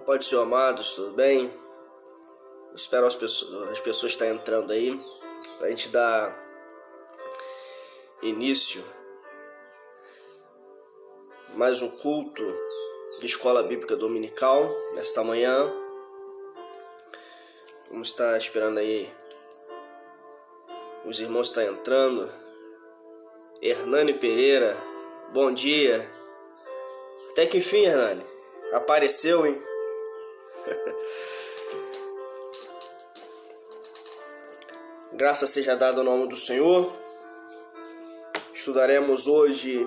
Pode ser, amados, tudo bem? Espero as pessoas estarem entrando aí para a gente dar início mais um culto de Escola Bíblica Dominical nesta manhã. Vamos estar esperando aí os irmãos estão entrando. Hernani Pereira, bom dia. Até que enfim, Hernani, apareceu, hein? Graças seja dada ao nome do Senhor. Estudaremos hoje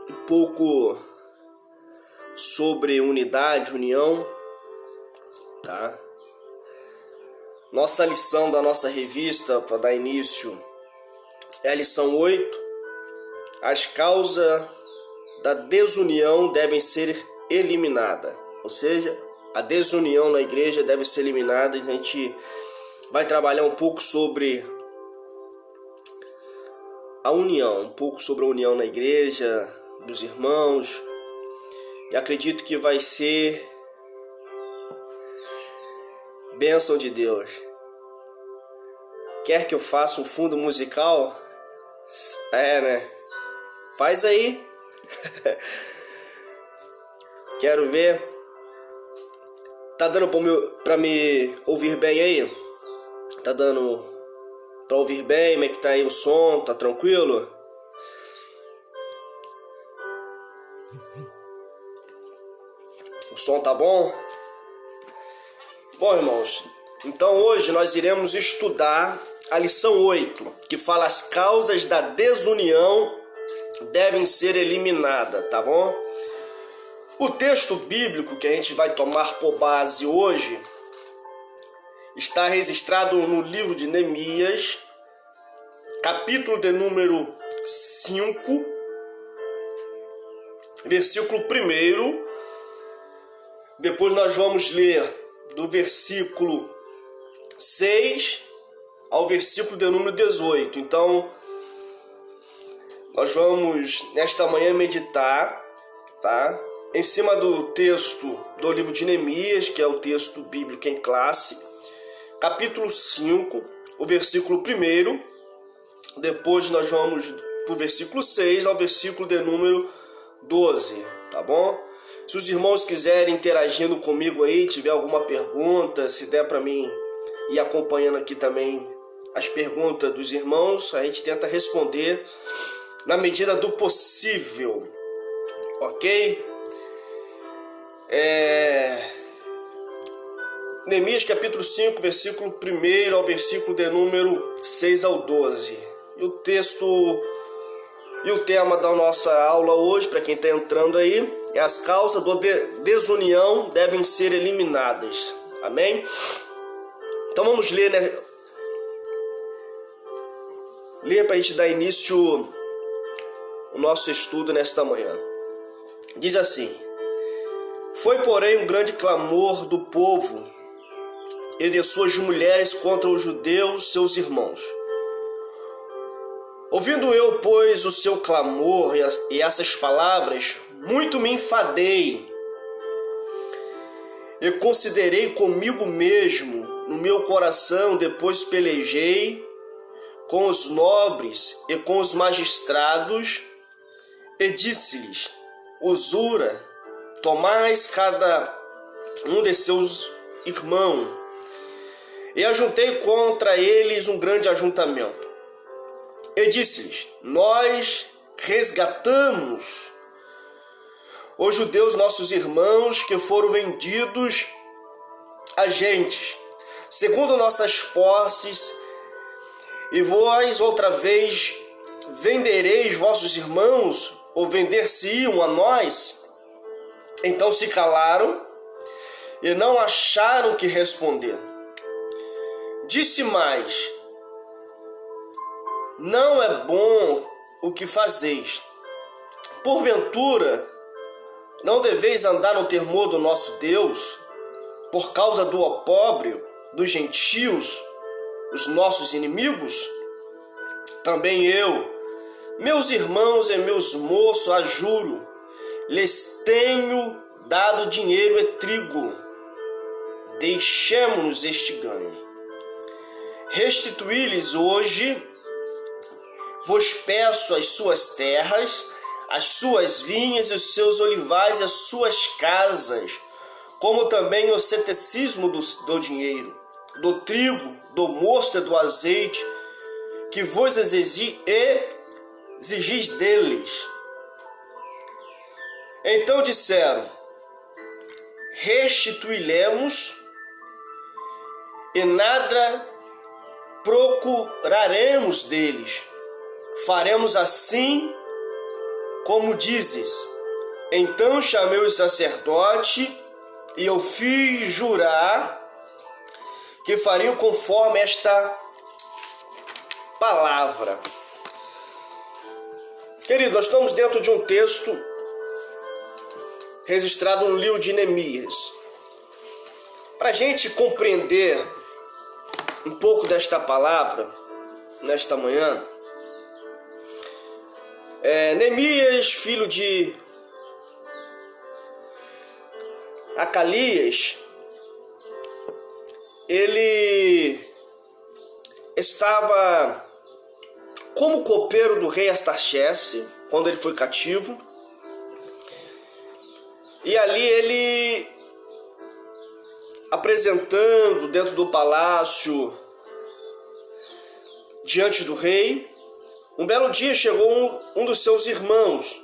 um pouco sobre unidade, união, tá? Nossa lição da nossa revista para dar início é a lição 8. As causas da desunião devem ser eliminadas. Ou seja, a desunião na igreja deve ser eliminada. A gente vai trabalhar um pouco sobre a união, um pouco sobre a união na igreja, dos irmãos. E acredito que vai ser bênção de Deus. Quer que eu faça um fundo musical? Né? Faz aí. Quero ver. Tá dando pra me ouvir bem aí? Tá dando pra ouvir bem? Como é que tá aí o som? Tá tranquilo? O som tá bom? Bom, irmãos, então hoje nós iremos estudar a lição 8, que fala as causas da desunião devem ser eliminadas, tá bom? O texto bíblico que a gente vai tomar por base hoje está registrado no livro de Neemias, capítulo de número 5, versículo 1. Depois nós vamos ler do versículo 6 ao versículo de número 18. Então, nós vamos nesta manhã meditar, tá? Em cima do texto do livro de Neemias, que é o texto bíblico em classe, capítulo 5, o versículo 1. Depois nós vamos para o versículo 6 ao versículo de número 12, tá bom? Se os irmãos quiserem interagindo comigo aí, tiver alguma pergunta, se der para mim ir acompanhando aqui também as perguntas dos irmãos, a gente tenta responder na medida do possível, ok? Neemias capítulo 5, versículo 1 ao versículo de número 6 ao 12. E o texto e o tema da nossa aula hoje, para quem está entrando aí, é as causas da desunião devem ser eliminadas. Amém? Então vamos ler, né? Ler para a gente dar início o nosso estudo nesta manhã. Diz assim: Foi, porém, um grande clamor do povo e de suas mulheres contra os judeus, seus irmãos. Ouvindo eu, pois, o seu clamor e essas palavras, muito me enfadei e considerei comigo mesmo no meu coração, depois pelejei com os nobres e com os magistrados e disse-lhes: usura, tomais cada um de seus irmãos. E ajuntei contra eles um grande ajuntamento. E disse-lhes: nós resgatamos os judeus, nossos irmãos, que foram vendidos a gentes, segundo nossas posses, e vós outra vez vendereis vossos irmãos, ou vender-se-iam a nós? Então se calaram e não acharam que responder. Disse mais: não é bom o que fazeis. Porventura, não deveis andar no temor do nosso Deus, por causa do opróbrio dos gentios, os nossos inimigos? Também eu, meus irmãos e meus moços, a juro, lhes tenho dado dinheiro e trigo, deixemo-nos este ganho. Restituí-lhes hoje, vos peço, as suas terras, as suas vinhas e os seus olivais e as suas casas, como também o ceticismo do dinheiro, do trigo, do mosto e do azeite, que vos exigis deles. Então disseram: restituiremos e nada procuraremos deles. Faremos assim como dizes. Então chamei o sacerdote e eu fiz jurar que fariam conforme esta palavra. Querido, nós estamos dentro de um texto registrado no livro de Neemias. Para a gente compreender um pouco desta palavra, nesta manhã, Neemias, filho de Acalias, ele estava como copeiro do rei Artaxerxes, quando ele foi cativo. E ali ele, apresentando dentro do palácio, diante do rei, um belo dia chegou um dos seus irmãos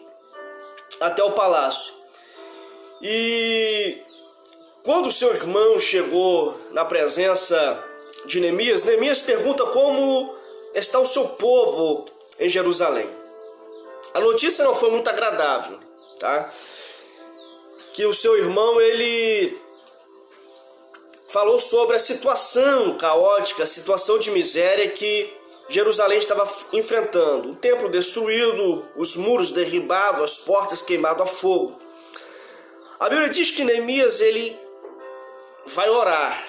até o palácio. E quando o seu irmão chegou na presença de Neemias, Neemias pergunta como está o seu povo em Jerusalém. A notícia não foi muito agradável, tá? Que o seu irmão, ele falou sobre a situação caótica, a situação de miséria que Jerusalém estava enfrentando. O templo destruído, os muros derribados, as portas queimadas a fogo. A Bíblia diz que Neemias, ele vai orar.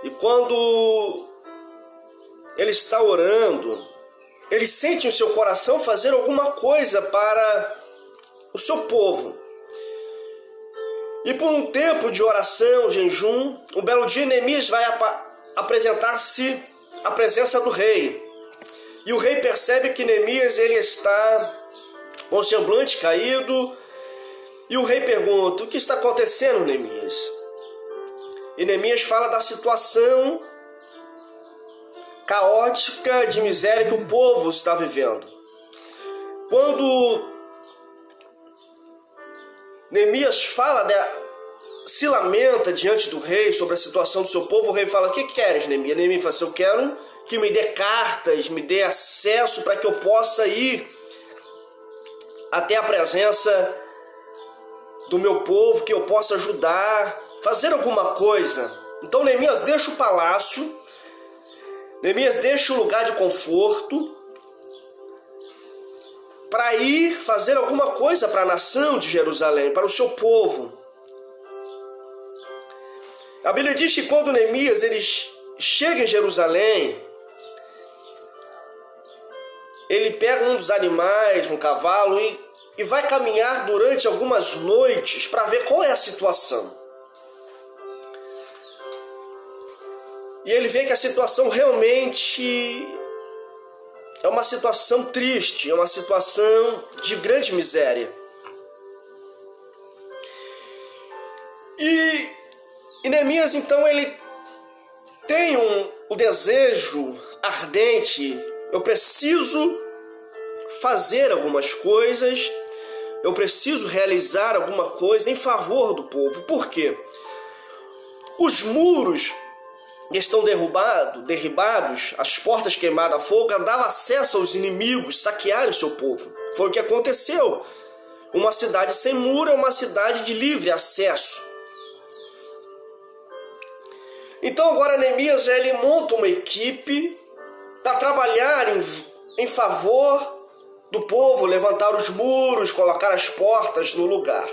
E quando ele está orando, ele sente em seu coração fazer alguma coisa para o seu povo. E por um tempo de oração, jejum, um belo dia Neemias vai apresentar-se à presença do rei. E o rei percebe que Neemias, ele está com o semblante caído. E o rei pergunta: o que está acontecendo, Neemias? E Neemias fala da situação caótica de miséria que o povo está vivendo. Quando Neemias se lamenta diante do rei sobre a situação do seu povo, o rei fala: o que queres, Neemias? Neemias fala assim: eu quero que me dê cartas, me dê acesso para que eu possa ir até a presença do meu povo, que eu possa ajudar, fazer alguma coisa. Então Neemias deixa o palácio, Neemias deixa o lugar de conforto para ir fazer alguma coisa para a nação de Jerusalém, para o seu povo. A Bíblia diz que quando Neemias ele chega em Jerusalém, ele pega um dos animais, um cavalo, e vai caminhar durante algumas noites para ver qual é a situação. E ele vê que a situação realmente é uma situação triste, é uma situação de grande miséria. E Neemias, então, ele tem o desejo ardente: eu preciso fazer algumas coisas, eu preciso realizar alguma coisa em favor do povo. Por quê? Os muros estão derribados, as portas queimadas a fogo, davam acesso aos inimigos saquearem o seu povo. Foi o que aconteceu. Uma cidade sem muro é uma cidade de livre acesso. Então agora Neemias, ele monta uma equipe para trabalhar em favor do povo, levantar os muros, colocar as portas no lugar.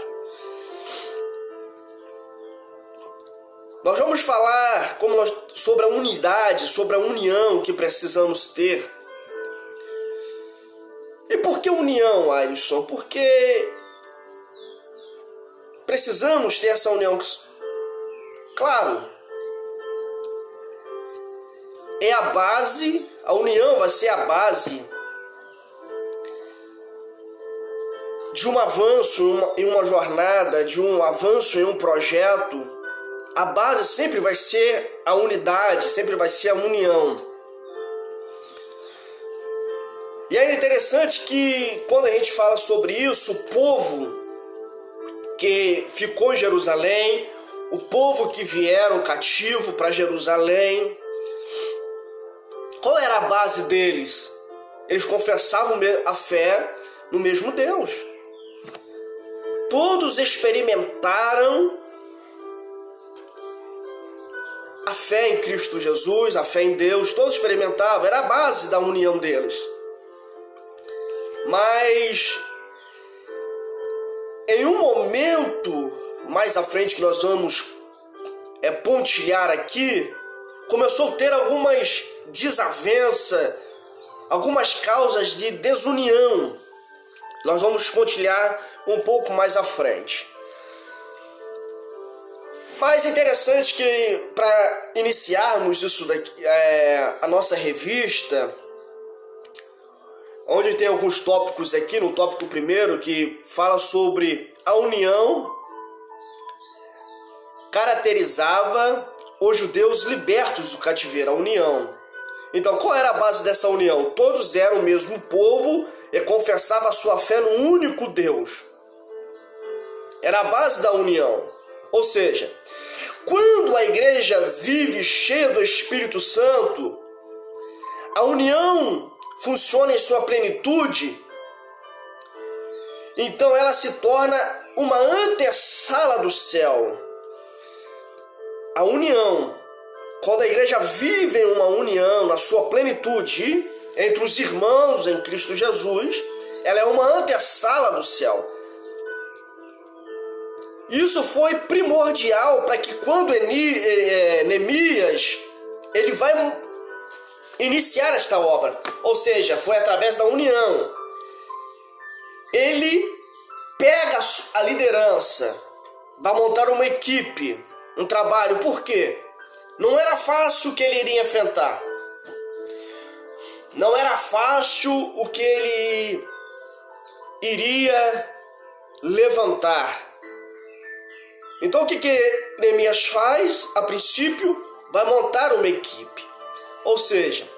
Nós vamos falar sobre a unidade, sobre a união que precisamos ter. E por que união, Alisson? Porque precisamos ter essa união Claro, é a base, a união vai ser a base de um avanço em uma jornada, de um avanço em um projeto. A base sempre vai ser a unidade, sempre vai ser a união. E é interessante que quando a gente fala sobre isso, o povo que ficou em Jerusalém, o povo que vieram cativo para Jerusalém, qual era a base deles? Eles confessavam a fé no mesmo Deus. Todos experimentaram a fé em Cristo Jesus, a fé em Deus, todos experimentavam, era a base da união deles. Mas em um momento mais à frente que nós vamos pontilhar aqui, começou a ter algumas desavenças, algumas causas de desunião. Nós vamos pontilhar um pouco mais à frente. Mas é interessante que para iniciarmos isso daqui, a nossa revista, onde tem alguns tópicos aqui, no tópico primeiro, que fala sobre a união, caracterizava os judeus libertos do cativeiro, a união. Então, qual era a base dessa união? Todos eram o mesmo povo e confessavam a sua fé no único Deus. Era a base da união. Ou seja, quando a igreja vive cheia do Espírito Santo, a união funciona em sua plenitude, então ela se torna uma antessala do céu. A união, quando a igreja vive em uma união na sua plenitude entre os irmãos em Cristo Jesus, ela é uma antessala do céu. Isso foi primordial para que quando Neemias ele vai iniciar esta obra, ou seja, foi através da união. Ele pega a liderança, vai montar uma equipe, um trabalho. Por quê? Não era fácil o que ele iria enfrentar. Não era fácil o que ele iria levantar. Então o que Neemias faz? A princípio, vai montar uma equipe. Ou seja,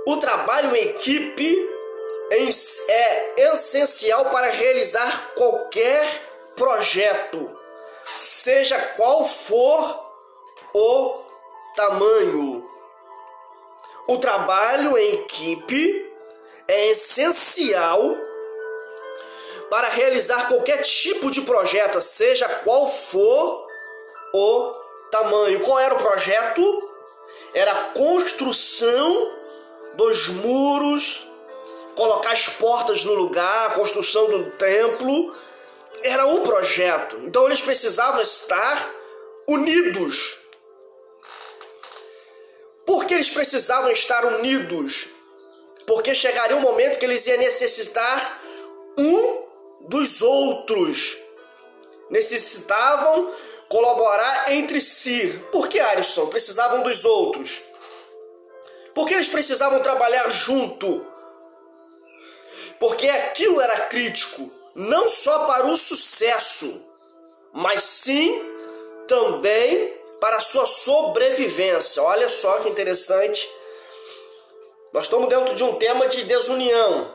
o trabalho em equipe é essencial para realizar qualquer projeto, seja qual for o tamanho. O trabalho em equipe é essencial para realizar qualquer tipo de projeto, seja qual for o tamanho. Qual era o projeto? Era a construção dos muros, colocar as portas no lugar, a construção do templo. Era o projeto. Então eles precisavam estar unidos. Por que eles precisavam estar unidos? Porque chegaria um momento que eles iam necessitar um dos outros. Necessitavam colaborar entre si. Por que, Alisson? Precisavam dos outros. Por que eles precisavam trabalhar junto? Porque aquilo era crítico, não só para o sucesso, mas sim também para a sua sobrevivência. Olha só que interessante. Nós estamos dentro de um tema de desunião.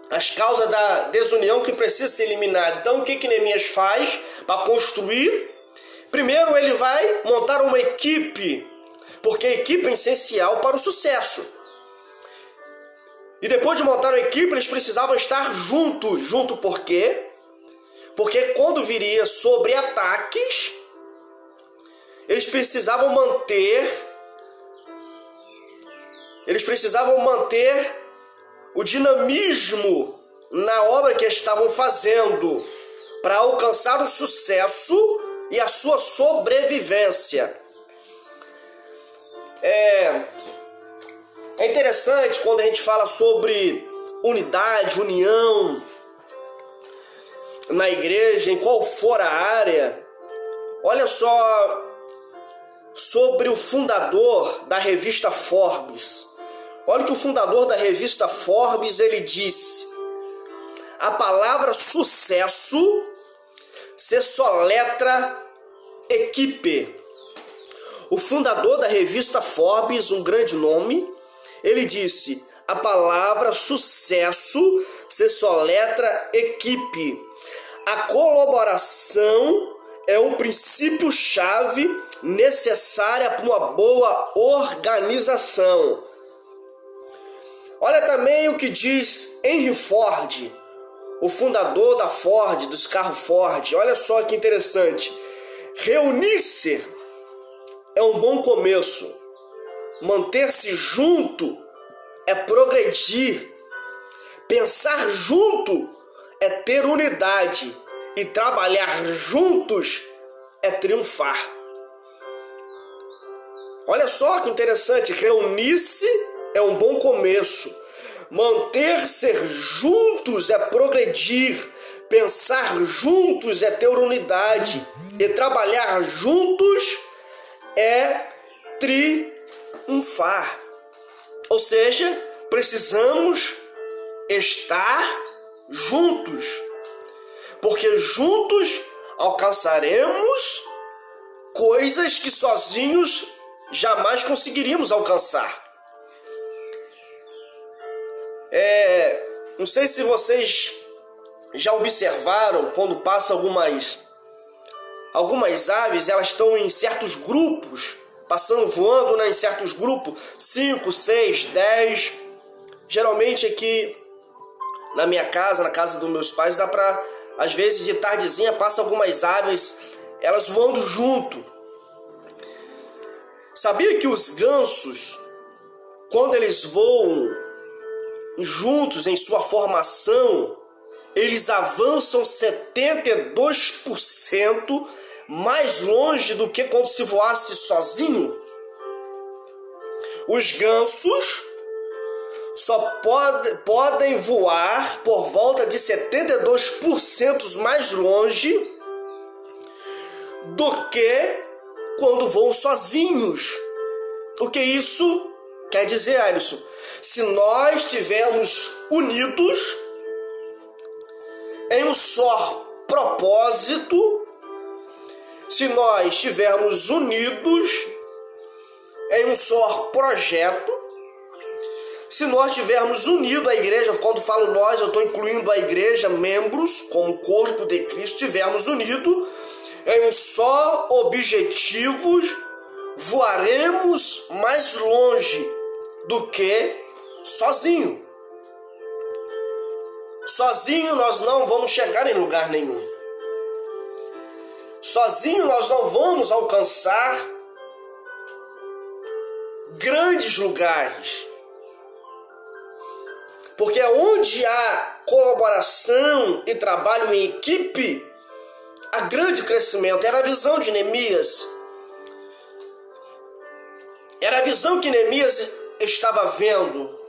As causas da desunião que precisa ser eliminada. Então o que Neemias faz para construir? Primeiro ele vai montar uma equipe, porque a equipe é essencial para o sucesso. E depois de montar uma equipe, eles precisavam estar juntos. Junto por quê? Porque quando viria sobre ataques, eles precisavam manter o dinamismo na obra que estavam fazendo para alcançar o sucesso e a sua sobrevivência. É interessante quando a gente fala sobre unidade, união na igreja, em qual for a área, Olha só sobre o fundador da revista Forbes. Olha o que o fundador da revista Forbes ele disse: a palavra sucesso se soletra equipe. O fundador da revista Forbes, um grande nome, ele disse: a palavra sucesso se soletra equipe. A colaboração é um princípio-chave necessária para uma boa organização. Olha também o que diz Henry Ford, o fundador da Ford, dos carros Ford. Olha só que interessante. Reunir-se é um bom começo. Manter-se junto é progredir. Pensar junto é ter unidade. E trabalhar juntos é triunfar. Olha só que interessante. Reunir-se é um bom começo. Manter-se juntos é progredir. Pensar juntos é ter unidade. E trabalhar juntos é triunfar. Ou seja, precisamos estar juntos, porque juntos alcançaremos coisas que sozinhos jamais conseguiríamos alcançar. Não sei se vocês já observaram quando passam algumas aves, elas estão em certos grupos, passando, voando, né, em certos grupos, 5, 6, 10. Geralmente aqui na minha casa, na casa dos meus pais, dá pra, às vezes de tardezinha, passa algumas aves, elas voando junto. Sabia que os gansos, quando eles voam juntos em sua formação, eles avançam 72% mais longe do que quando se voasse sozinho? Os gansos só podem voar por volta de 72% mais longe do que quando voam sozinhos. O que isso quer dizer, Alisson? Se nós estivermos unidos em um só propósito, se nós estivermos unidos em um só projeto, se nós estivermos unidos à igreja, quando falo nós, eu estou incluindo a igreja, membros, como corpo de Cristo, estivermos unidos em um só objetivo, voaremos mais longe do que sozinho. Sozinho nós não vamos chegar em lugar nenhum. Sozinho nós não vamos alcançar grandes lugares. Porque onde há colaboração e trabalho em equipe, há grande crescimento. Era a visão de Neemias. Era a visão que Neemias estava vendo.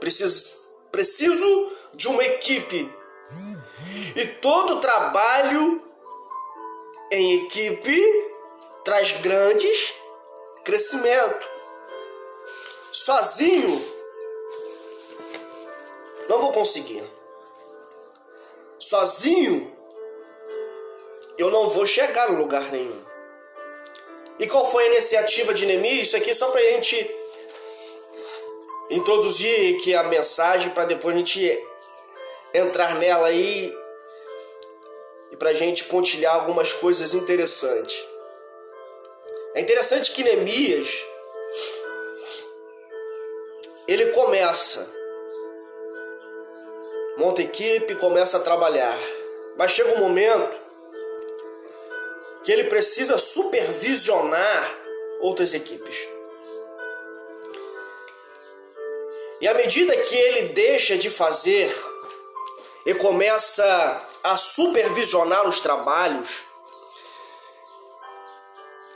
Preciso de uma equipe. E todo trabalho em equipe traz grandes crescimento. Sozinho não vou conseguir. Sozinho eu não vou chegar a lugar nenhum. E qual foi a iniciativa de Neemias? Isso aqui só para a gente introduzir aqui a mensagem, para depois a gente entrar nela aí e para a gente pontilhar algumas coisas interessantes. É interessante que Neemias, ele monta equipe, começa a trabalhar, mas chega um momento que ele precisa supervisionar outras equipes. E à medida que ele deixa de fazer e começa a supervisionar os trabalhos,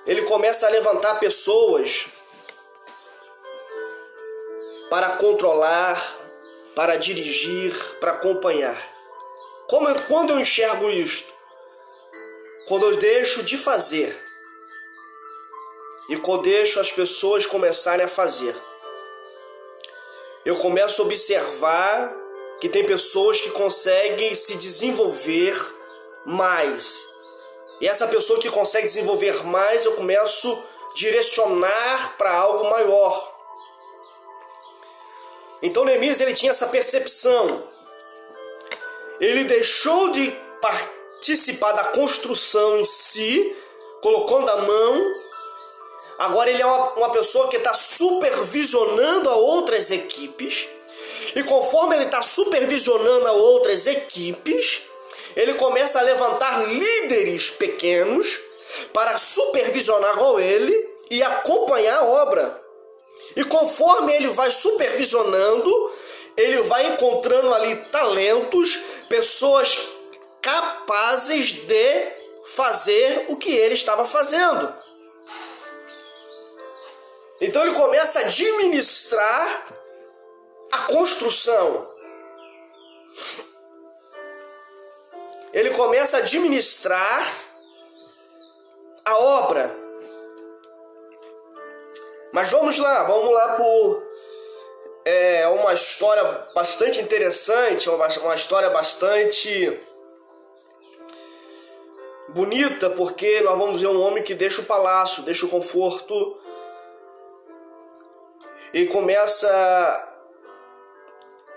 ele começa a levantar pessoas para controlar, para dirigir, para acompanhar. Quando eu enxergo isto? Quando eu deixo de fazer e deixo as pessoas começarem a fazer. Eu começo a observar que tem pessoas que conseguem se desenvolver mais. E essa pessoa que consegue desenvolver mais, eu começo a direcionar para algo maior. Então Neemias, ele tinha essa percepção. Ele deixou de participar da construção em si, colocando a mão. Agora ele é uma pessoa que está supervisionando a outras equipes. E conforme ele está supervisionando a outras equipes, ele começa a levantar líderes pequenos para supervisionar igual ele e acompanhar a obra. E conforme ele vai supervisionando, ele vai encontrando ali talentos, pessoas capazes de fazer o que ele estava fazendo. Então ele começa a administrar a construção. Ele começa a administrar a obra. Mas vamos lá por uma história bastante interessante, uma história bastante bonita, porque nós vamos ver um homem que deixa o palácio, deixa o conforto e começa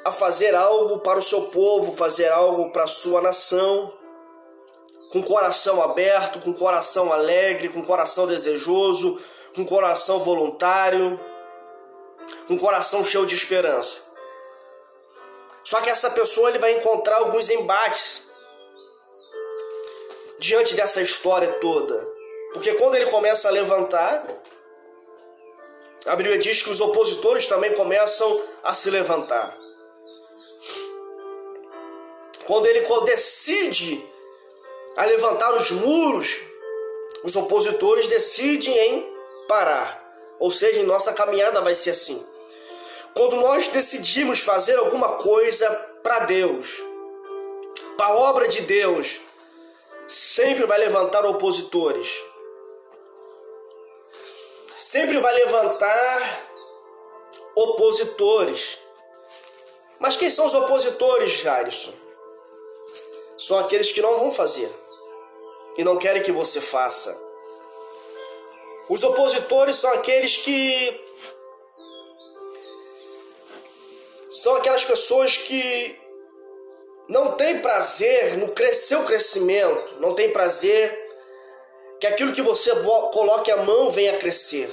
a fazer algo para o seu povo, fazer algo para a sua nação, com coração aberto, com coração alegre, com coração desejoso, com coração voluntário, com coração cheio de esperança. Só que essa pessoa ele vai encontrar alguns embates diante dessa história toda. Porque quando ele começa a levantar, a Bíblia diz que os opositores também começam a se levantar. Quando ele decide a levantar os muros, os opositores decidem em parar. Ou seja, em nossa caminhada vai ser assim. Quando nós decidimos fazer alguma coisa para Deus, para a obra de Deus, sempre vai levantar opositores. Sempre vai levantar opositores. Mas quem são os opositores, Jairson? São aqueles que não vão fazer e não querem que você faça. Os opositores são aqueles que são aquelas pessoas que não têm prazer no seu crescimento, não têm prazer que aquilo que você coloque a mão venha a crescer.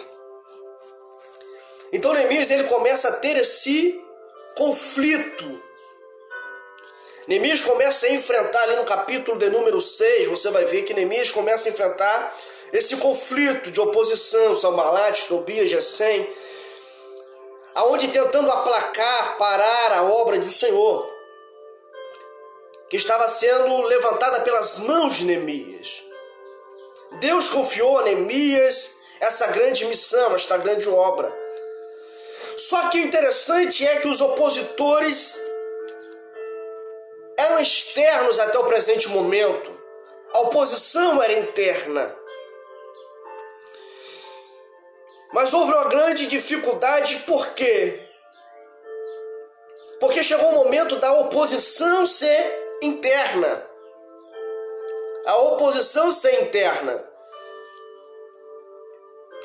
Então Neemias ele começa a ter esse conflito. Neemias começa a enfrentar ali no capítulo de número 6, você vai ver que Neemias começa a enfrentar esse conflito de oposição, Sanbalate, Tobias, Gesem, aonde tentando aplacar, parar a obra do Senhor, que estava sendo levantada pelas mãos de Neemias. Deus confiou a Neemias essa grande missão, esta grande obra. Só que o interessante é que os opositores eram externos até o presente momento. A oposição era interna. Mas houve uma grande dificuldade, por quê? Porque chegou o momento da oposição ser interna. A oposição ser interna.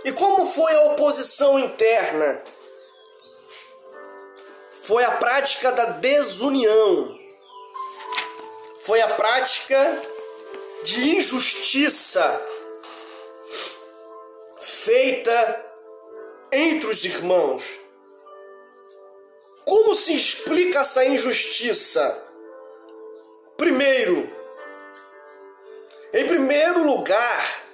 E como foi a oposição interna? Foi a prática da desunião. Foi a prática de injustiça feita entre os irmãos. Como se explica essa injustiça? Em primeiro lugar,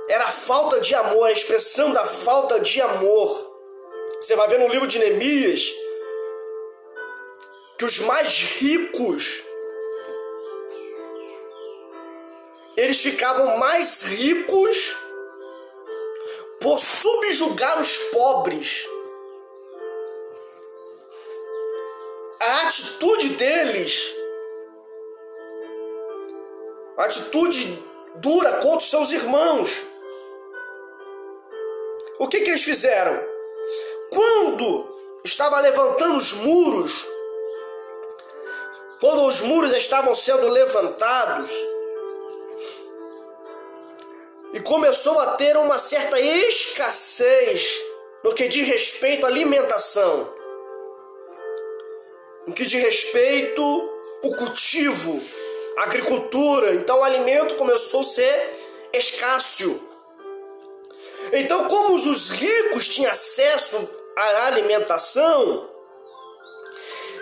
era a falta de amor, a expressão da falta de amor. Você vai ver no livro de Neemias que os mais ricos, eles ficavam mais ricos por subjugar os pobres. A atitude deles, a atitude dura contra os seus irmãos. O que eles fizeram? Quando estava levantando os muros, quando os muros estavam sendo levantados, e começou a ter uma certa escassez no que diz respeito à alimentação, no que diz respeito ao cultivo, à agricultura. Então o alimento começou a ser escasso. Então, como os ricos tinham acesso à alimentação,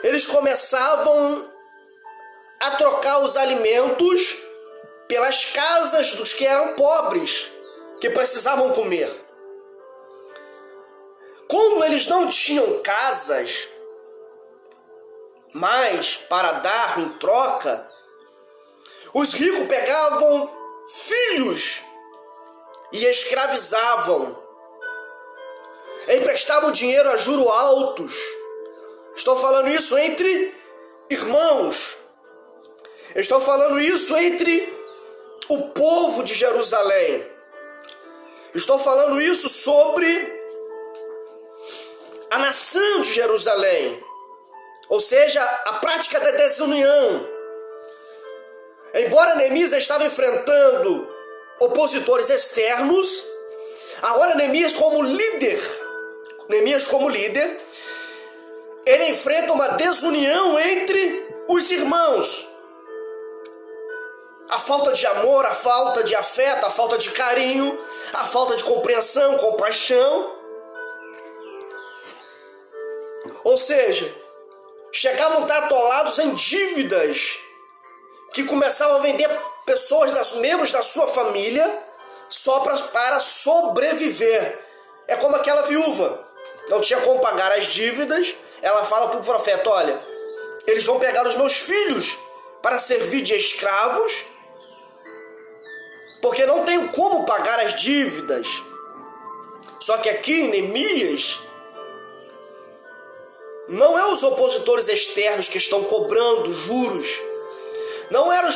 eles começavam a trocar os alimentos pelas casas dos que eram pobres, que precisavam comer. Como eles não tinham casas mais para dar em troca, os ricos pegavam filhos e escravizavam, emprestavam dinheiro a juros altos. Estou falando isso entre irmãos. Estou falando isso entre o povo de Jerusalém. Estou falando isso sobre a nação de Jerusalém. Ou seja, a prática da desunião. Embora Neemias estava enfrentando opositores externos, agora Neemias como líder, ele enfrenta uma desunião entre os irmãos. A falta de amor, a falta de afeto, a falta de carinho, a falta de compreensão, compaixão. Ou seja, chegavam a estar atolados em dívidas que começavam a vender pessoas, membros da sua família, só para sobreviver. É como aquela viúva, não tinha como pagar as dívidas. Ela fala para o profeta: olha, eles vão pegar os meus filhos para servir de escravos, porque não tenho como pagar as dívidas. Só que aqui, Neemias, não é os opositores externos que estão cobrando juros, não eram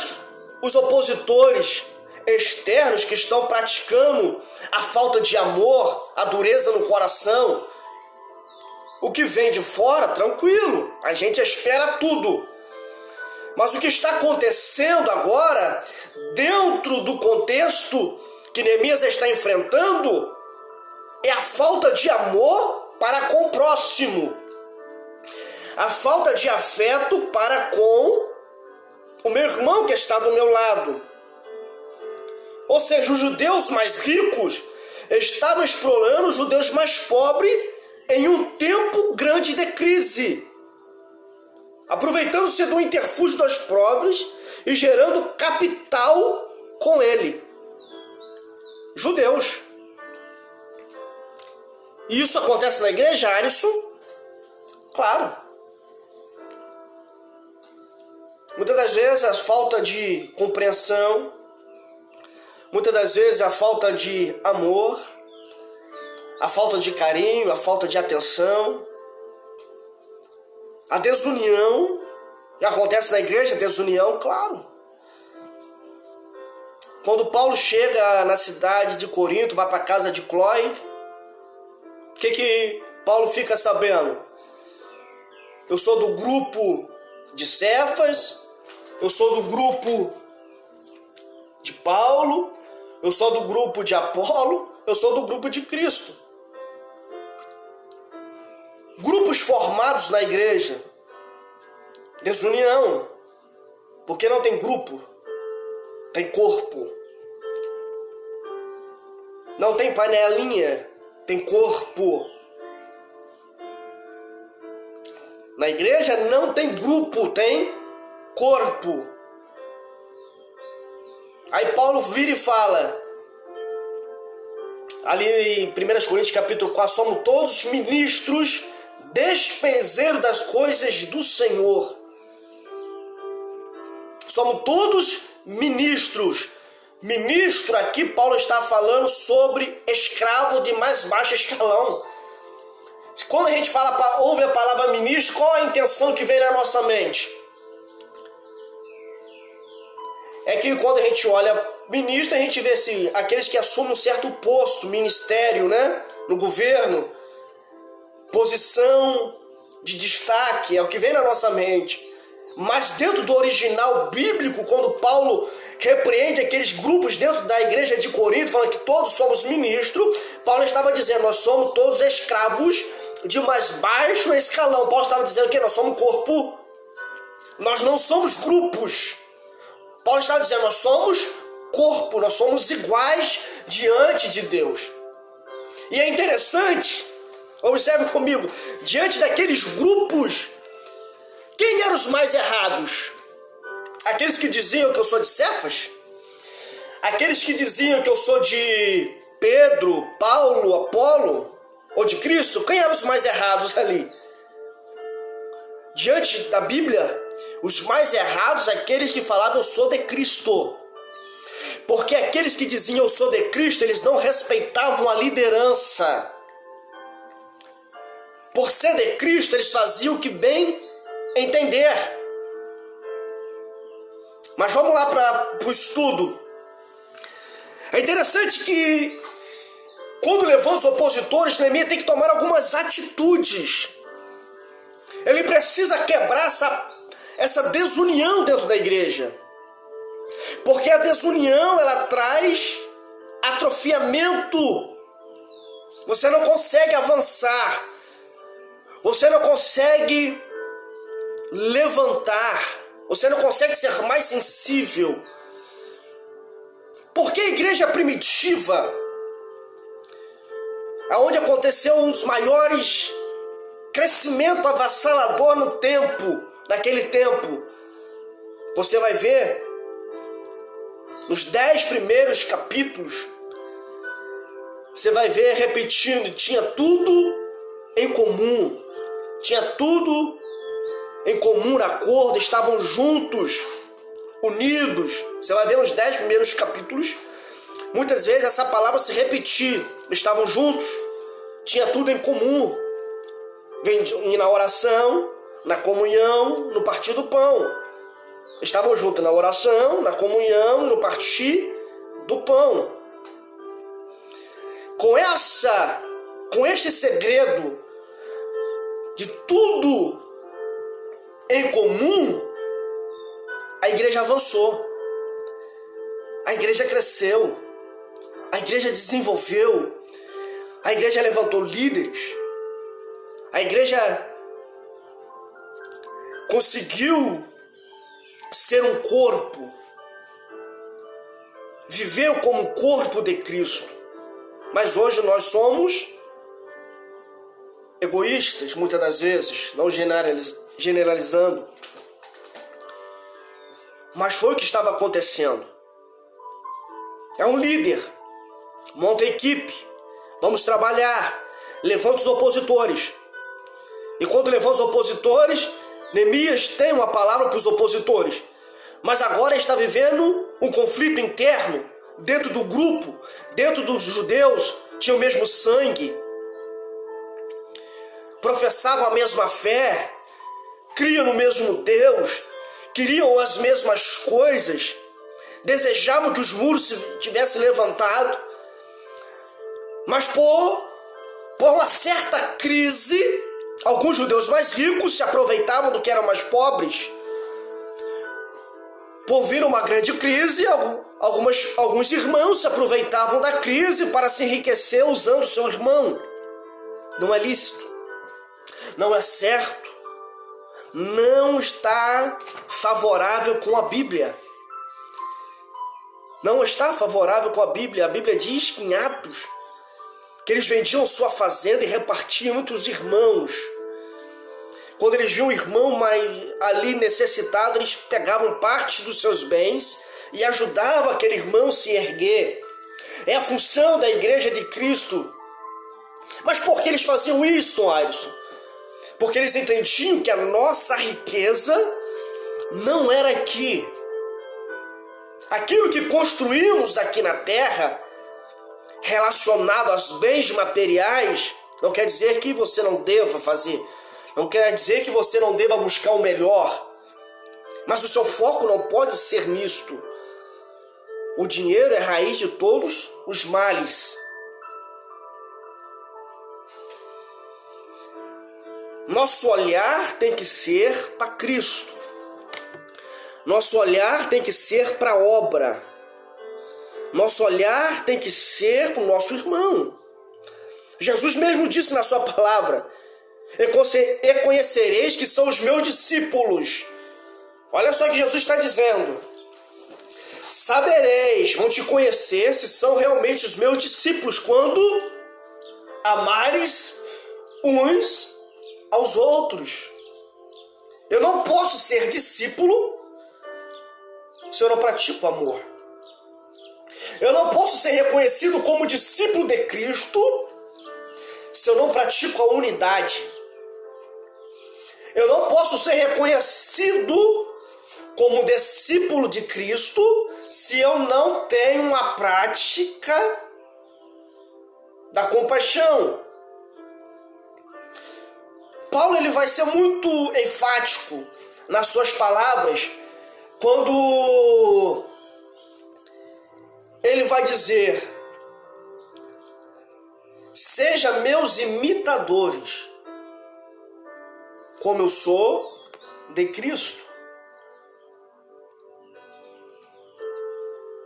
os opositores externos que estão praticando a falta de amor, a dureza no coração. O que vem de fora, tranquilo, a gente espera tudo. Mas o que está acontecendo agora, dentro do contexto que Neemias está enfrentando, é a falta de amor para com o próximo. A falta de afeto para com o meu irmão que está do meu lado. Ou seja, os judeus mais ricos estavam explorando os judeus mais pobres em um tempo grande de crise, aproveitando-se do interfúgio dos pobres e gerando capital com ele. Judeus. E isso acontece na igreja, Alisson? Claro. Muitas das vezes a falta de compreensão, muitas das vezes a falta de amor, a falta de carinho, a falta de atenção, a desunião, que acontece na igreja, desunião, claro. Quando Paulo chega na cidade de Corinto, vai para a casa de Cloé, o que Paulo fica sabendo? Eu sou do grupo de Cefas, eu sou do grupo de Paulo, eu sou do grupo de Apolo, eu sou do grupo de Cristo. Grupos formados na igreja, desunião, porque não tem grupo, tem corpo. Não tem panelinha, tem corpo. Na igreja não tem grupo, tem corpo. Aí Paulo vira e fala, ali em 1 Coríntios capítulo 4, somos todos ministros, despenseiros das coisas do Senhor. Somos todos ministros. Ministro, aqui Paulo está falando sobre escravo de mais baixo escalão. Quando a gente ouve a palavra ministro, qual a intenção que vem na nossa mente? É que quando a gente olha ministro, a gente vê aqueles que assumem um certo posto, ministério, né? no governo, posição de destaque, é o que vem na nossa mente. Mas dentro do original bíblico, quando Paulo repreende aqueles grupos dentro da igreja de Corinto, falando que todos somos ministros, Paulo estava dizendo, nós somos todos escravos de mais baixo escalão. Paulo estava dizendo que nós somos corpo, nós não somos grupos. Paulo estava dizendo, nós somos corpo, nós somos iguais diante de Deus. E é interessante, observe comigo, diante daqueles grupos, quem eram os mais errados? Aqueles que diziam que eu sou de Cefas? Aqueles que diziam que eu sou de Pedro, Paulo, Apolo? Ou de Cristo? Quem eram os mais errados ali? Diante da Bíblia, os mais errados, aqueles que falavam eu sou de Cristo. Porque aqueles que diziam eu sou de Cristo, eles não respeitavam a liderança. Por ser de Cristo, eles faziam o que bem entender. Mas vamos lá para o estudo. É interessante que quando levanta os opositores, Neemias tem que tomar algumas atitudes. Ele precisa quebrar essa desunião dentro da igreja. Porque a desunião, ela traz atrofiamento. Você não consegue avançar. Você não consegue levantar. Você não consegue ser mais sensível. Porque a igreja primitiva, onde aconteceu um dos maiores crescimento avassalador naquele tempo, você vai ver nos 10 primeiros capítulos, você vai ver repetindo, tinha tudo em comum, tinha tudo em comum, acordo, estavam juntos, unidos. Você vai ver nos 10 primeiros capítulos, muitas vezes essa palavra se repetir, estavam juntos, tinha tudo em comum, vem na oração, na comunhão, no partir do pão. Estavam juntos na oração, na comunhão, no partir do pão. Com este segredo de tudo em comum, a igreja avançou, a igreja cresceu, a igreja desenvolveu, a igreja levantou líderes, a igreja conseguiu ser um corpo, viveu como corpo de Cristo. Mas hoje nós somos egoístas, muitas das vezes, não generalizando. Mas foi o que estava acontecendo. É um líder, monta a equipe, vamos trabalhar, levanta os opositores. E quando levanta os opositores, Neemias tem uma palavra para os opositores. Mas agora está vivendo um conflito interno dentro do grupo, dentro dos judeus, tinham o mesmo sangue, professavam a mesma fé, criam no mesmo Deus, queriam as mesmas coisas, desejavam que os muros tivessem levantado, mas por uma certa crise, alguns judeus mais ricos se aproveitavam do que eram mais pobres. Por vir uma grande crise, alguns irmãos se aproveitavam da crise para se enriquecer usando seu irmão. Não é lícito, não é certo, não está favorável com a Bíblia. Não está favorável com a Bíblia. A Bíblia diz que em Atos, que eles vendiam sua fazenda e repartiam entre os irmãos. Quando eles viam o irmão ali necessitado, eles pegavam parte dos seus bens e ajudavam aquele irmão a se erguer. É a função da igreja de Cristo. Mas por que eles faziam isso, Tom Ayrton? Porque eles entendiam que a nossa riqueza não era aqui. Aquilo que construímos aqui na terra, relacionado aos bens materiais, não quer dizer que você não deva fazer. Não quer dizer que você não deva buscar o melhor. Mas o seu foco não pode ser nisto. O dinheiro é a raiz de todos os males. Nosso olhar tem que ser para Cristo. Nosso olhar tem que ser para a obra. Nosso olhar tem que ser para o nosso irmão. Jesus mesmo disse na sua palavra: e conhecereis que são os meus discípulos. Olha só o que Jesus está dizendo. Sabereis, vão te conhecer se são realmente os meus discípulos quando amares uns aos outros. Eu não posso ser discípulo se eu não pratico amor. Eu não posso ser reconhecido como discípulo de Cristo se eu não pratico a unidade. Eu não posso ser reconhecido como discípulo de Cristo se eu não tenho a prática da compaixão. Paulo ele vai ser muito enfático nas suas palavras quando ele vai dizer: seja meus imitadores, como eu sou de Cristo.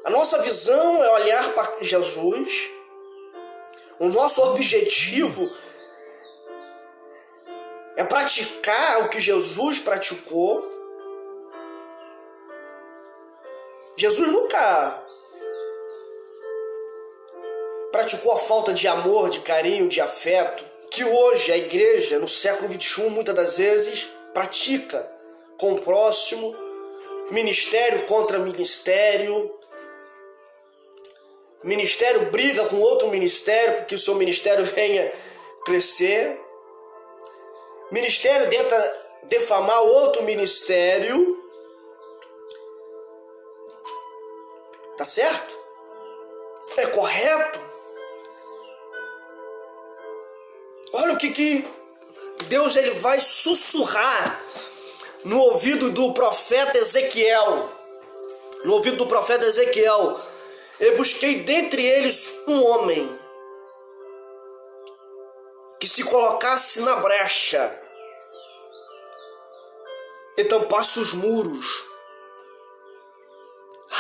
A nossa visão é olhar para Jesus. O nosso objetivo é praticar o que Jesus praticou. Jesus nunca praticou a falta de amor, de carinho, de afeto, que hoje a igreja, no século XXI, muitas das vezes pratica com o próximo, ministério contra ministério. Ministério briga com outro ministério porque o seu ministério venha crescer. Ministério tenta defamar outro ministério. Tá certo? É correto? Olha o que Deus ele vai sussurrar no ouvido do profeta Ezequiel. No ouvido do profeta Ezequiel: eu busquei dentre eles um homem que se colocasse na brecha e tampasse os muros.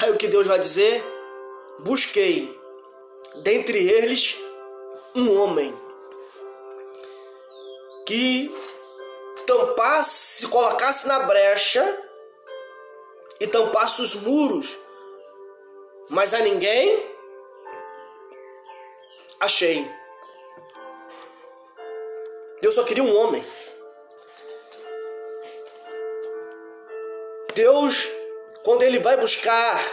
Aí o que Deus vai dizer? Busquei dentre eles um homem que tampasse, se colocasse na brecha e tampasse os muros. Mas a ninguém achei. Deus só queria um homem. Deus, quando ele vai buscar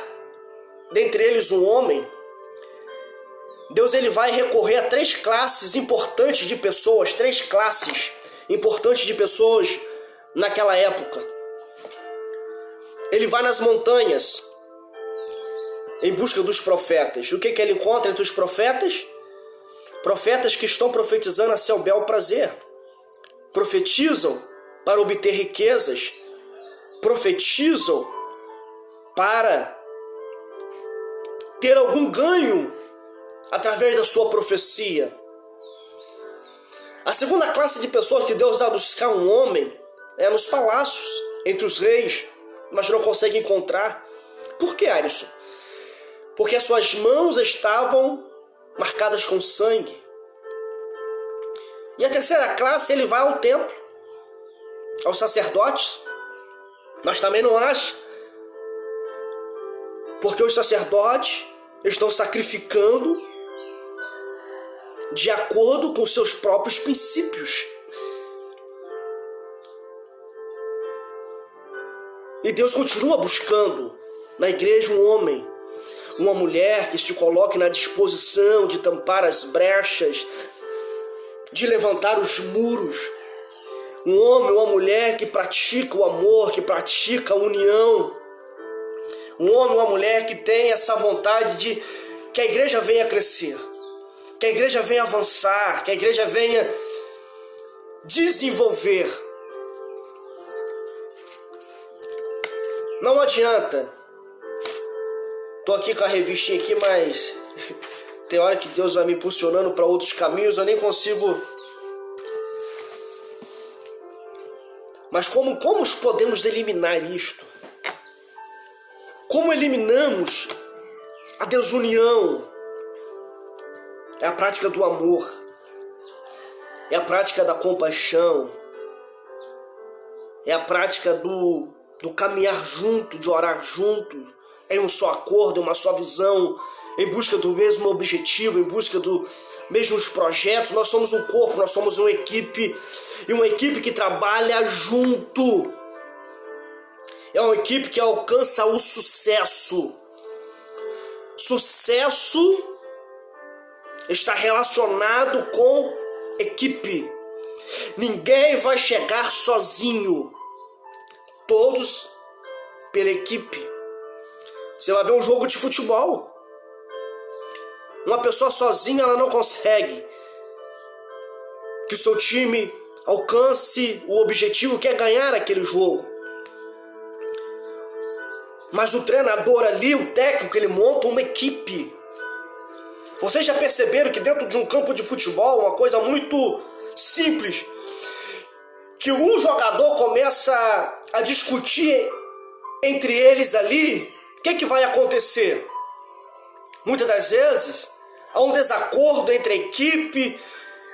dentre eles um homem, Deus ele vai recorrer a três classes importantes de pessoas, três classes importantes de pessoas naquela época. Ele vai nas montanhas em busca dos profetas. O que ele encontra entre os profetas? Profetas que estão profetizando a seu bel prazer. Profetizam para obter riquezas. Profetizam para ter algum ganho através da sua profecia. A segunda classe de pessoas que Deus vai buscar um homem é nos palácios, entre os reis, mas não consegue encontrar. Por que, Alisson? Porque as suas mãos estavam marcadas com sangue. E a terceira classe, ele vai ao templo, aos sacerdotes, mas também não acha. Porque os sacerdotes estão sacrificando de acordo com seus próprios princípios. E Deus continua buscando na igreja um homem, uma mulher que se coloque na disposição de tampar as brechas, de levantar os muros. Um homem, uma mulher que pratica o amor, que pratica a união. Um homem, uma mulher que tem essa vontade de que a igreja venha crescer, que a igreja venha avançar, que a igreja venha desenvolver. Não adianta. Tô aqui com a revistinha aqui, mas tem hora que Deus vai me impulsionando para outros caminhos, eu nem consigo Mas como podemos eliminar isto? Como eliminamos a desunião? É a prática do amor, é a prática da compaixão, é a prática do caminhar junto, de orar junto, em um só acordo, em uma só visão, em busca do mesmo objetivo, em busca dos mesmos projetos. Nós somos um corpo, nós somos uma equipe, e uma equipe que trabalha junto. É uma equipe que alcança o sucesso. Sucesso está relacionado com equipe. Ninguém vai chegar sozinho. Todos pela equipe. Você vai ver um jogo de futebol. Uma pessoa sozinha ela não consegue que o seu time alcance o objetivo que é ganhar aquele jogo. Mas o treinador ali, o técnico, ele monta uma equipe. Vocês já perceberam que dentro de um campo de futebol, uma coisa muito simples, que um jogador começa a discutir entre eles ali, o que vai acontecer? Muitas das vezes, há um desacordo entre a equipe,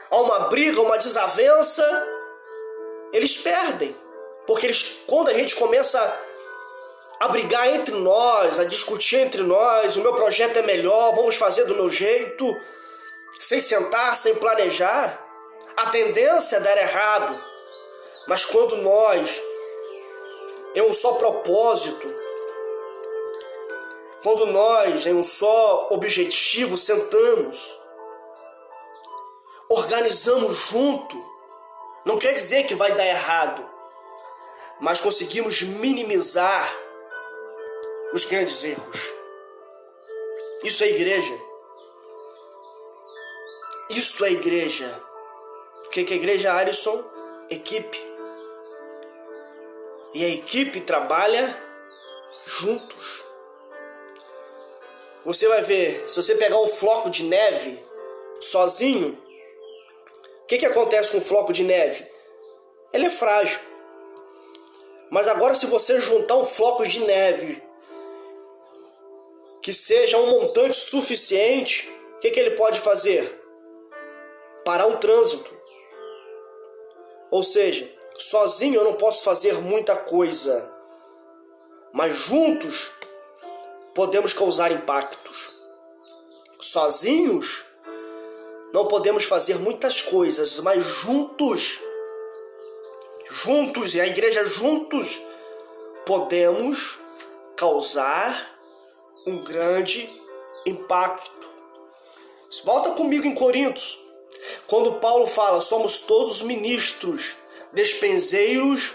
há uma briga, uma desavença, eles perdem. Porque quando a gente começa a brigar entre nós, a discutir entre nós, o meu projeto é melhor, vamos fazer do meu jeito, sem sentar, sem planejar, a tendência é dar errado. Mas quando nós, em um só propósito, quando nós, em um só objetivo, sentamos, organizamos junto, não quer dizer que vai dar errado, mas conseguimos minimizar os grandes erros. Isso é igreja. Isto é igreja. O que é igreja, Alisson? Equipe. E a equipe trabalha juntos. Você vai ver, se você pegar um floco de neve sozinho, o que acontece com o floco de neve? Ele é frágil. Mas agora se você juntar um floco de neve que seja um montante suficiente, o que ele pode fazer? Parar um trânsito. Ou seja, sozinho eu não posso fazer muita coisa, mas juntos podemos causar impactos. Sozinhos não podemos fazer muitas coisas, mas juntos, e a igreja juntos, podemos causar um grande impacto. Volta comigo em Coríntios, quando Paulo fala, somos todos ministros, despenseiros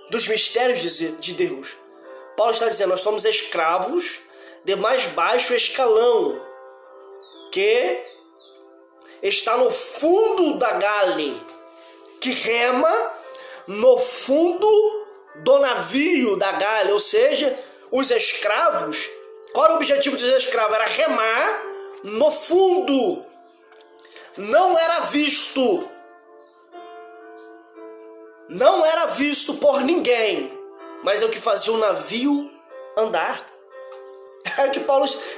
dos mistérios de Deus. Paulo está dizendo, nós somos escravos de mais baixo escalão, que está no fundo da gale, que rema no fundo do navio da gale, ou seja, os escravos, qual era o objetivo dos escravos? Era remar no fundo. Não era visto. Não era visto por ninguém. Mas é o que fazia o navio andar.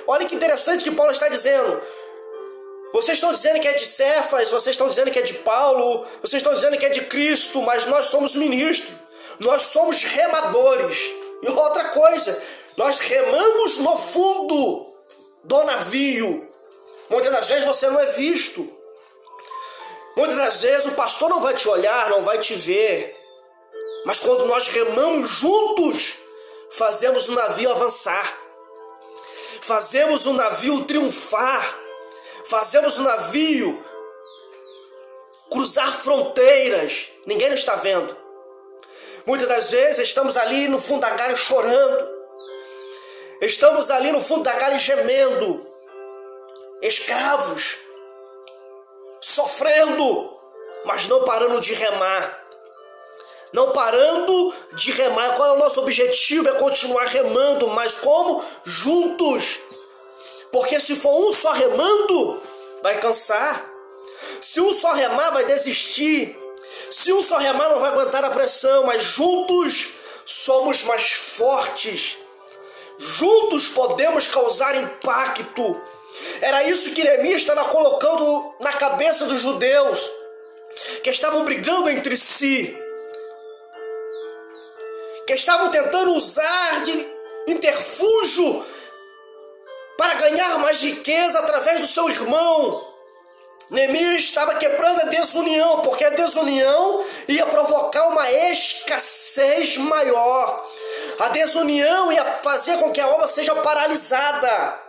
Olha que interessante que Paulo está dizendo. Vocês estão dizendo que é de Cefas, vocês estão dizendo que é de Paulo, vocês estão dizendo que é de Cristo, mas nós somos ministros. Nós somos remadores. E outra coisa, nós remamos no fundo do navio. Muitas das vezes você não é visto. Muitas das vezes o pastor não vai te olhar, não vai te ver. Mas quando nós remamos juntos, fazemos o navio avançar. Fazemos o navio triunfar. Fazemos o navio cruzar fronteiras. Ninguém nos está vendo. Muitas das vezes estamos ali no fundo da galha chorando. Estamos ali no fundo da galha gemendo. Escravos. Sofrendo. Mas não parando de remar. Não parando de remar. Qual é o nosso objetivo? É continuar remando. Mas como? Juntos. Porque se for um só remando, vai cansar. Se um só remar, vai desistir. Se um só remar não vai aguentar a pressão, mas juntos somos mais fortes. Juntos podemos causar impacto. Era isso que Neemias estava colocando na cabeça dos judeus, que estavam brigando entre si, que estavam tentando usar de interfúgio para ganhar mais riqueza através do seu irmão. Neemias estava quebrando a desunião, porque a desunião ia provocar uma escassez maior. A desunião ia fazer com que a obra seja paralisada.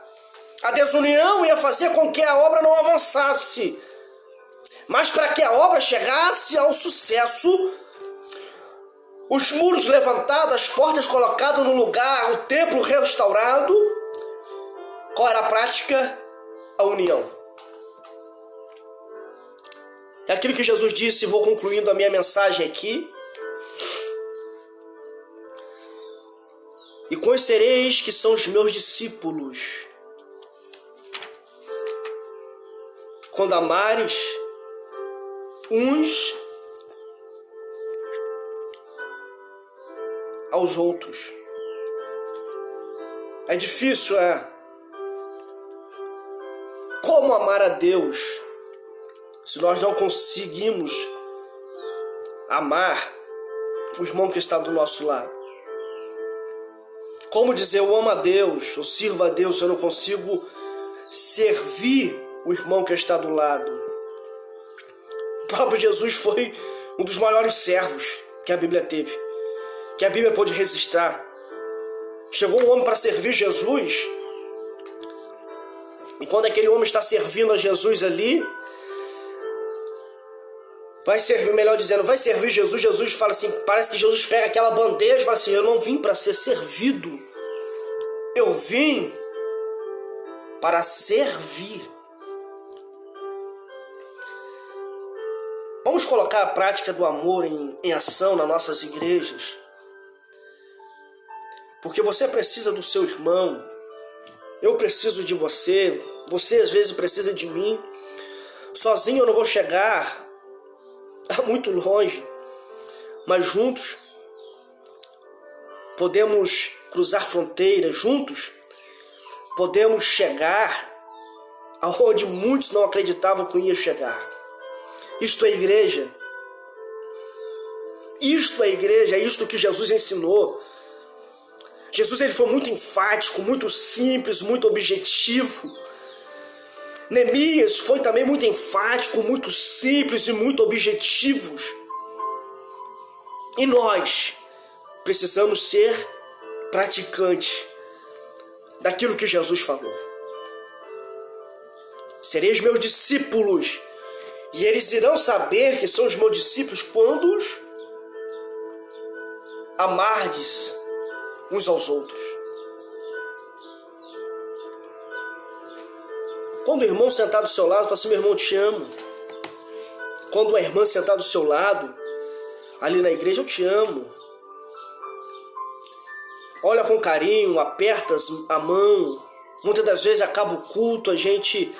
A desunião ia fazer com que a obra não avançasse. Mas para que a obra chegasse ao sucesso, os muros levantados, as portas colocadas no lugar, o templo restaurado, qual era a prática? A união. É aquilo que Jesus disse, e vou concluindo a minha mensagem aqui. E conhecereis que são os meus discípulos, quando amares uns aos outros. É difícil, Como amar a Deus se nós não conseguimos amar o irmão que está do nosso lado? Como dizer eu amo a Deus, eu sirvo a Deus, se eu não consigo servir o irmão que está do lado? O próprio Jesus foi um dos maiores servos que a Bíblia teve, que a Bíblia pôde registrar. Chegou um homem para servir Jesus, e quando aquele homem está servindo a Jesus ali, vai servir Jesus. Jesus fala assim, parece que Jesus pega aquela bandeja e fala assim, eu não vim para ser servido, eu vim para servir. Vamos colocar a prática do amor em ação nas nossas igrejas, porque você precisa do seu irmão, eu preciso de você, você às vezes precisa de mim. Sozinho eu não vou chegar muito longe, mas juntos podemos cruzar fronteiras, juntos podemos chegar aonde muitos não acreditavam que ia chegar. Isto é igreja. Isto é igreja, é isto que Jesus ensinou. Jesus ele foi muito enfático, muito simples, muito objetivo. Neemias foi também muito enfático, muito simples e muito objetivos. E nós precisamos ser praticantes daquilo que Jesus falou. Sereis meus discípulos, e eles irão saber que são os meus discípulos quando os amardes uns aos outros. Quando o irmão sentar do seu lado, fala assim, meu irmão, te amo. Quando a irmã sentar do seu lado, ali na igreja, eu te amo. Olha com carinho, aperta a mão. Muitas das vezes acaba o culto, a gente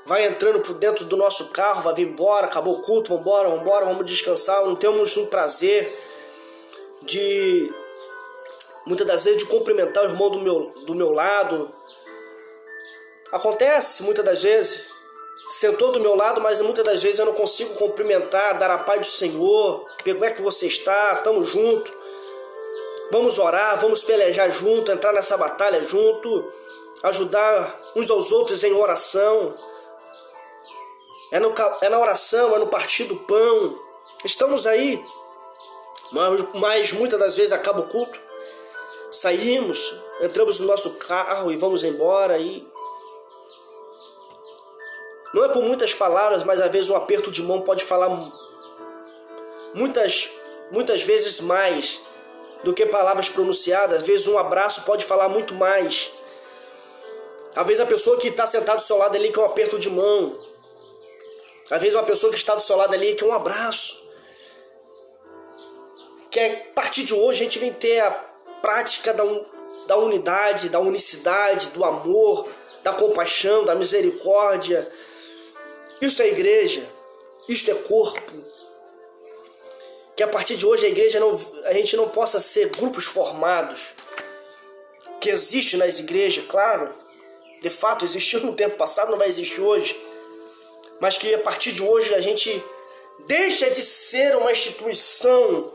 vai entrando por dentro do nosso carro, vai vir embora, acabou o culto, vamos descansar. Não temos um prazer de, muitas das vezes, de cumprimentar o irmão do meu lado. Acontece muitas das vezes, sentou do meu lado, mas muitas das vezes eu não consigo cumprimentar, dar a paz do Senhor, como é que você está, estamos juntos, vamos orar, vamos pelejar junto, entrar nessa batalha junto, ajudar uns aos outros em oração, é na oração, é no partir do pão, estamos aí, mas muitas das vezes acaba o culto, saímos, entramos no nosso carro e vamos embora e não é por muitas palavras, mas às vezes um aperto de mão pode falar muitas vezes mais do que palavras pronunciadas. Às vezes um abraço pode falar muito mais. Às vezes a pessoa que está sentada do seu lado ali quer um aperto de mão. Às vezes uma pessoa que está do seu lado ali quer um abraço. Que a partir de hoje a gente vem ter a prática da unidade, da unicidade, do amor, da compaixão, da misericórdia. Isto é igreja, isto é corpo. Que a partir de hoje a gente não possa ser grupos formados, que existe nas igrejas, claro, de fato existiu no tempo passado, não vai existir hoje, mas que a partir de hoje a gente deixa de ser uma instituição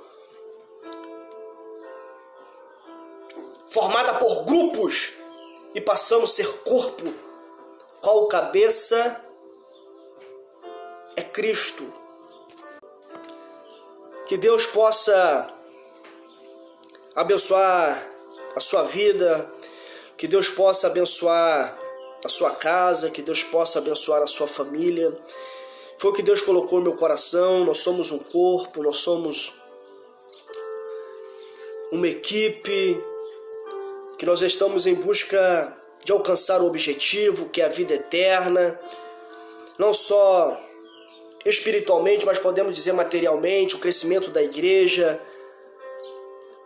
formada por grupos e passamos a ser corpo, qual cabeça é Cristo. Que Deus possa abençoar a sua vida, que Deus possa abençoar a sua casa, que Deus possa abençoar a sua família. Foi o que Deus colocou no meu coração. Nós somos um corpo, nós somos uma equipe, que nós estamos em busca de alcançar o objetivo, que é a vida eterna, não só espiritualmente, mas podemos dizer materialmente, o crescimento da igreja,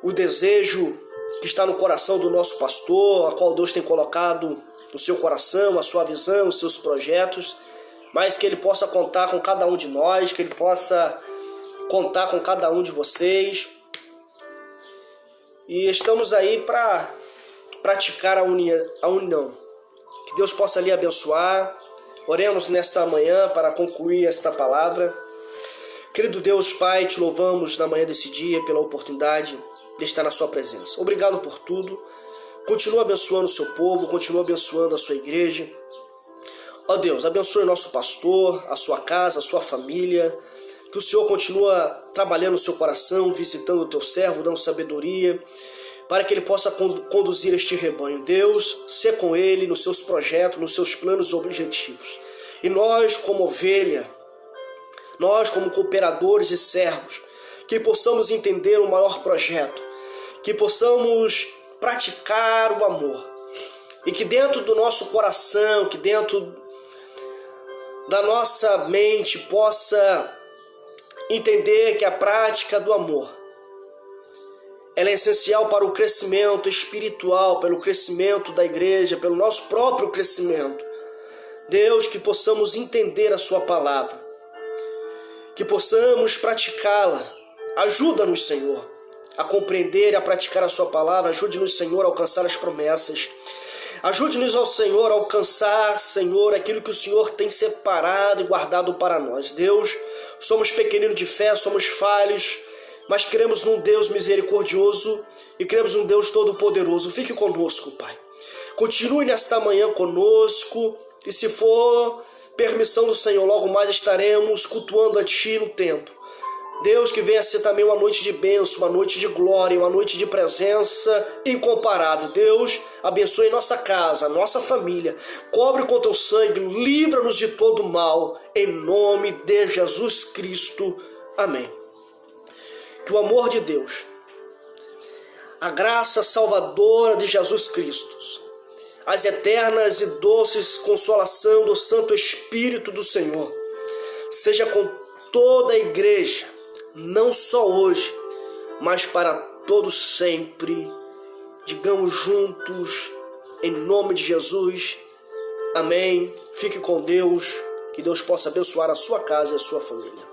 o desejo que está no coração do nosso pastor, a qual Deus tem colocado no seu coração, a sua visão, os seus projetos, mas que ele possa contar com cada um de nós, que ele possa contar com cada um de vocês. E estamos aí para praticar a união. Que Deus possa lhe abençoar. Oremos nesta manhã para concluir esta palavra. Querido Deus, Pai, te louvamos na manhã desse dia pela oportunidade de estar na sua presença. Obrigado por tudo. Continua abençoando o seu povo, continua abençoando a sua igreja. Ó Deus, abençoe o nosso pastor, a sua casa, a sua família. Que o Senhor continua trabalhando no seu coração, visitando o teu servo, dando sabedoria, para que ele possa conduzir este rebanho. Deus, ser com ele nos seus projetos, nos seus planos e objetivos. E nós, como ovelha, nós, como cooperadores e servos, que possamos entender o maior projeto, que possamos praticar o amor, e que dentro do nosso coração, que dentro da nossa mente possa entender que a prática do amor ela é essencial para o crescimento espiritual, pelo crescimento da igreja, pelo nosso próprio crescimento. Deus, que possamos entender a sua palavra, que possamos praticá-la. Ajuda-nos, Senhor, a compreender e a praticar a sua palavra. Ajude-nos, Senhor, a alcançar as promessas. Ajude-nos, ao Senhor, a alcançar, Senhor, aquilo que o Senhor tem separado e guardado para nós. Deus, somos pequeninos de fé, somos falhos, mas cremos num Deus misericordioso e cremos num Deus todo-poderoso. Fique conosco, Pai. Continue nesta manhã conosco e, se for permissão do Senhor, logo mais estaremos cultuando a Ti no templo. Deus, que venha ser também uma noite de bênção, uma noite de glória, uma noite de presença incomparável. Deus, abençoe nossa casa, nossa família. Cobre com Teu sangue, livra-nos de todo mal. Em nome de Jesus Cristo. Amém. Que o amor de Deus, a graça salvadora de Jesus Cristo, as eternas e doces consolação do Santo Espírito do Senhor, seja com toda a igreja, não só hoje, mas para todos sempre. Digamos juntos, em nome de Jesus, amém. Fique com Deus, que Deus possa abençoar a sua casa e a sua família.